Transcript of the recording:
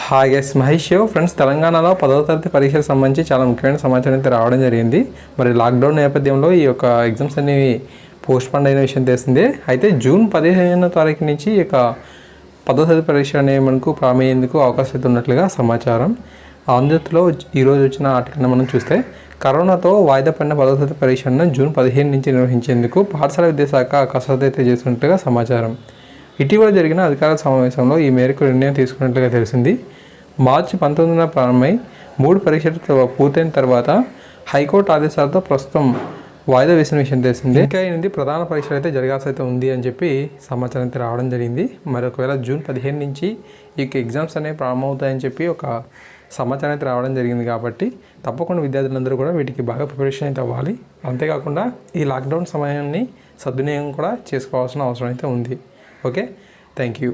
Hi guys, Mahesh friends. తెలంగాణలో 10వ తరగతి పరీక్షలకు సంబంధించి చాలా ముఖ్యమైన సమాచారం అయితే రావడం జరిగింది. మరి లాక్డౌన్ నేపథ్యంలో ఈ యొక్క ఎగ్జామ్స్ అనేవి పోస్ట్ పోన్ అయిన విషయం తెలిసిందే. అయితే జూన్ 15వ తారీఖు నుంచి ఈ యొక్క 10వ తరగతి పరీక్ష అనేవి మనకు ప్రారంభమయ్యేందుకు అవకాశం అయితే ఉన్నట్లుగా సమాచారం. ఆంధ్రలో ఈరోజు వచ్చిన ఆర్టికల్ని మనం చూస్తే, కరోనాతో వాయిదా పడిన 10వ తరగతి పరీక్షలను జూన్ 15 నుంచి నిర్వహించేందుకు పాఠశాల విద్యాశాఖ కసరత్తు అయితే చేస్తున్నట్లుగా సమాచారం. ఇటీవల జరిగిన అధికారుల సమావేశంలో ఈ మేరకు నిర్ణయం తీసుకున్నట్లుగా తెలిసింది. మార్చి 19న ప్రారంభమై 3 పరీక్షలు పూర్తయిన తర్వాత హైకోర్టు ఆదేశాలతో ప్రస్తుతం వాయిదా వేసిన విషయం తెలిసిందే. ఇంకా 8 ప్రధాన పరీక్షలు అయితే జరగాల్సి అయితే ఉంది అని చెప్పి సమాచారం అయితే రావడం జరిగింది. మరి ఒకవేళ జూన్ 15 నుంచి ఈ ఎగ్జామ్స్ అనేవి ప్రారంభమవుతాయని చెప్పి ఒక సమాచారం అయితే రావడం జరిగింది. కాబట్టి తప్పకుండా విద్యార్థులందరూ కూడా వీటికి బాగా ప్రిపరేషన్ అయితే అవ్వాలి. అంతేకాకుండా ఈ లాక్డౌన్ సమయాన్ని సద్వినియోగం కూడా చేసుకోవాల్సిన అవసరం అయితే ఉంది. Okay, thank you.